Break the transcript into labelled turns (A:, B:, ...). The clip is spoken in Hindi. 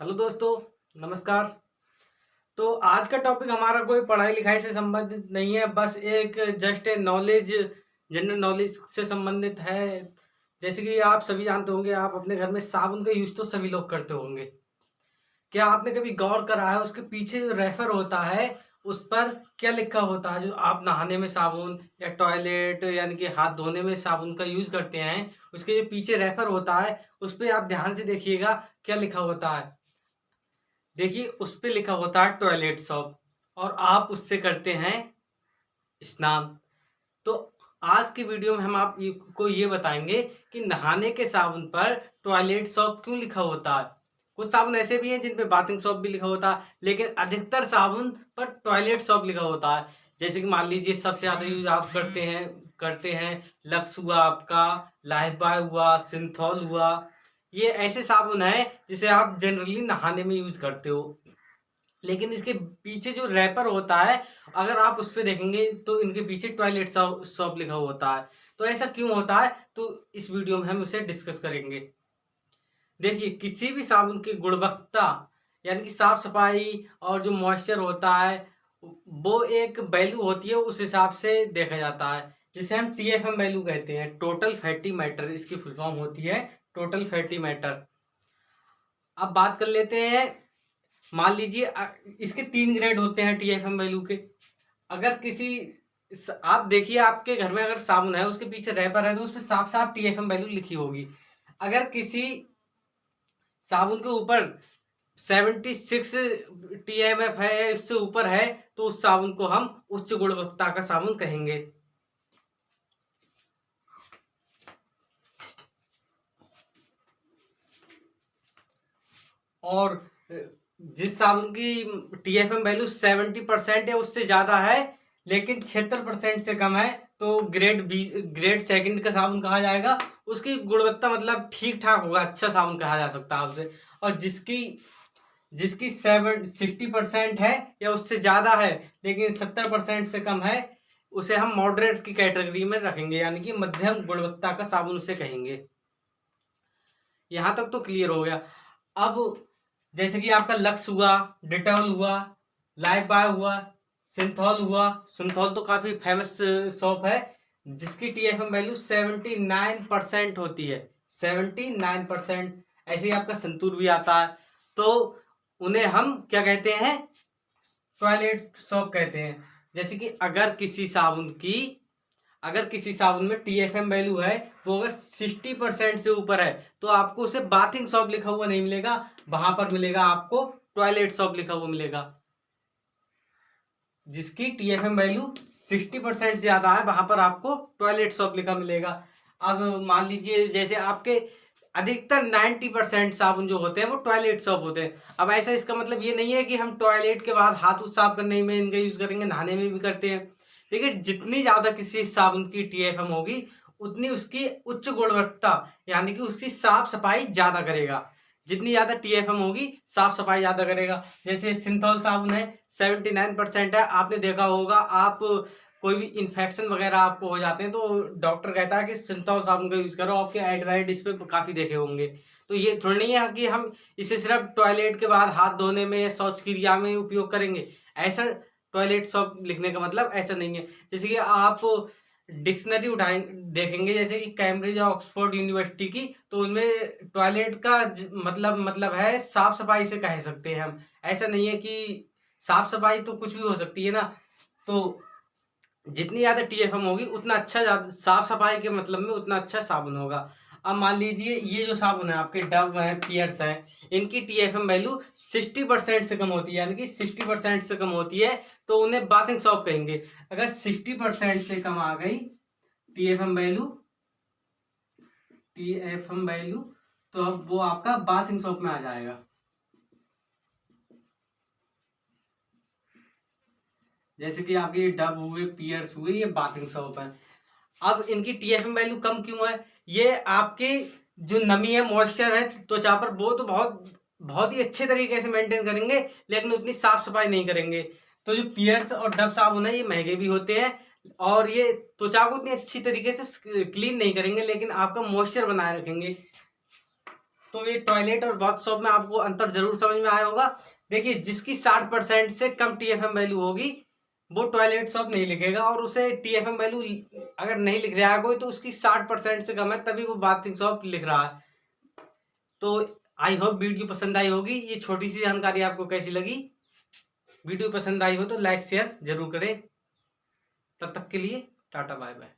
A: हेलो दोस्तों, नमस्कार। तो आज का टॉपिक हमारा कोई पढ़ाई लिखाई से संबंधित नहीं है, बस एक just a knowledge, general knowledge से संबंधित है। जैसे कि आप सभी जानते होंगे, आप अपने घर में साबुन का यूज तो सभी लोग करते होंगे। क्या आपने कभी गौर करा है उसके पीछे जो रेफर होता है उस पर क्या लिखा होता है? जो आप नहाने में साबुन या टॉयलेट यानी कि हाथ धोने में साबुन का यूज करते हैं, उसके जो पीछे रेफर होता है उस पर आप ध्यान से देखिएगा क्या लिखा होता है। देखिए उस पे लिखा होता है टॉयलेट सॉप, और आप उससे करते हैं स्नान। तो आज की वीडियो में हम को ये बताएंगे कि नहाने के साबुन पर टॉयलेट सॉप क्यों लिखा होता है। कुछ साबुन ऐसे भी हैं जिन पे बाथिंग सॉप भी लिखा होता है, लेकिन अधिकतर साबुन पर टॉयलेट सॉप लिखा होता है। जैसे कि मान लीजिए सबसे ज्यादा यूज आप करते हैं लक्स हुआ, आपका लाइफबॉय हुआ, सिंथॉल हुआ। ये ऐसे साबुन है जिसे आप जनरली नहाने में यूज करते हो, लेकिन इसके पीछे जो रैपर होता है, अगर आप उस पे देखेंगे तो इनके पीछे टॉयलेट शॉप लिखा होता है। तो ऐसा क्यों होता है, तो इस वीडियो में हम उसे डिस्कस करेंगे। देखिए किसी भी साबुन की गुणवत्ता यानी कि साफ सफाई और जो मॉइस्चर होता है वो एक वैल्यू होती है, उस हिसाब से देखा जाता है, जिसे हम TFM वैल्यू कहते हैं। टोटल फैटी मैटर इसकी फुल फॉर्म होती है, टोटल फैटी मैटर। अब बात कर लेते हैं। मान लीजिए इसके 3 ग्रेड होते हैं TFM वैल्यू के। अगर किसी आप देखिए आपके घर में अगर साबुन है उसके पीछे रैपर है तो उस पर साफ साफ TFM वैल्यू लिखी होगी। अगर किसी साबुन के ऊपर 76 TMF है या इससे ऊपर है तो उस साबुन को हम उच्च गुणवत्ता का साबुन कहेंगे। और जिस साबुन की TFM वैल्यू 70% है उससे ज्यादा है लेकिन 76% से कम है तो ग्रेड सेकंड का साबुन कहा जाएगा। उसकी गुणवत्ता मतलब ठीक ठाक होगा, अच्छा साबुन कहा जा सकता है उसे। और जिसकी जिसकी 60% है या उससे ज्यादा है लेकिन 70% से कम है, उसे हम मॉडरेट की कैटेगरी में रखेंगे, यानी कि मध्यम गुणवत्ता का साबुन उसे कहेंगे। यहां तक तो क्लियर हो गया। अब जैसे कि आपका लक्स हुआ, डिटॉल हुआ, लाइफ बॉय हुआ, सिंथॉल हुआ। सिंथॉल तो काफी फेमस सोप है जिसकी TFM वैल्यू 79% होती है, 79%। ऐसे ही आपका संतूर भी आता है। तो उन्हें हम क्या कहते हैं? टॉयलेट सोप कहते हैं। जैसे कि अगर किसी साबुन में TFM वैल्यू है, वो अगर 60% से ऊपर है तो आपको उसे बाथिंग सोप लिखा हुआ नहीं मिलेगा, वहां पर मिलेगा आपको टॉयलेट सोप लिखा हुआ मिलेगा। जिसकी TFM वैल्यू 60% से ज्यादा है वहां पर आपको टॉयलेट सोप लिखा मिलेगा। अब मान लीजिए जैसे आपके अधिकतर 90% साबुन जो होते हैं वो टॉयलेट सोप होते हैं। अब ऐसा इसका मतलब ये नहीं है कि हम टॉयलेट के बाद हाथ उथ साफ करने में इनका यूज करेंगे, नहाने में भी करते हैं। लेकिन जितनी ज्यादा किसी साबुन की TFM होगी उतनी उसकी उच्च गुणवत्ता यानी कि उसकी साफ सफाई ज्यादा करेगा। जितनी ज्यादा TFM होगी साफ सफाई ज्यादा करेगा। जैसे सिंथॉल साबुन है, 79% है। आपने देखा होगा, आप कोई भी इन्फेक्शन वगैरह आपको हो जाते हैं तो डॉक्टर कहता है कि सिंथॉल साबुन का यूज करो। आपके एड इस पे काफी देखे होंगे। तो ये थोड़ी नहीं है कि हम इसे सिर्फ टॉयलेट के बाद हाथ धोने में या शौच क्रिया में उपयोग करेंगे। ऐसा टॉयलेट सॉप लिखने का मतलब ऐसा नहीं है। जैसे कि आप डिक्शनरी उठाएं देखेंगे, जैसे कि कैम्ब्रिज और ऑक्सफोर्ड यूनिवर्सिटी की, तो उनमें टॉयलेट का मतलब है साफ सफाई से कह सकते हैं हम। ऐसा नहीं है कि साफ सफाई तो कुछ भी हो सकती है ना। तो जितनी ज्यादा TFM होगी उतना अच्छा, साफ सफाई के मतलब में उतना अच्छा साबुन होगा। अब मान लीजिए ये जो साबुन है आपके डव है, पियर्स है, इनकी TFM वैल्यू 60% से कम होती है, यानी कि 60% से कम होती है तो उन्हें बाथिंग सोप कहेंगे। अगर 60% से कम आ गई TFM वैल्यू TFM वैल्यू तो अब वो आपका बाथिंग सोप में आ जाएगा। जैसे कि आपके डब हुए, पियर्स हुए, ये बाथिंग सोप है। अब इनकी TFM वैल्यू कम क्यों है? ये आपके जो नमी है, मॉइस्चर है त्वचा पर, वो तो बहुत बहुत ही अच्छे तरीके से मेंटेन करेंगे लेकिन उतनी साफ सफाई नहीं करेंगे। तो जो पियर्स और डब साबुन है ये महंगे भी होते हैं और ये त्वचा को उतनी अच्छी तरीके से क्लीन नहीं करेंगे लेकिन आपका मॉइस्चर बनाए रखेंगे। तो ये टॉयलेट और बाथशॉप में आपको अंतर जरूर समझ में आया होगा। देखिए, जिसकी 60% से कम टीएफएम वैल्यू होगी वो टॉयलेट शॉप नहीं लिखेगा, और उसे टीएफएम वैल्यू अगर नहीं लिख रहा है कोई तो उसकी 60% से कम है तभी वो बाथिंग शॉप लिख रहा है। तो आई होप वीडियो पसंद आई होगी। ये छोटी सी जानकारी आपको कैसी लगी? वीडियो पसंद आई हो तो लाइक शेयर जरूर करें। तब तक के लिए टाटा बाय बाय।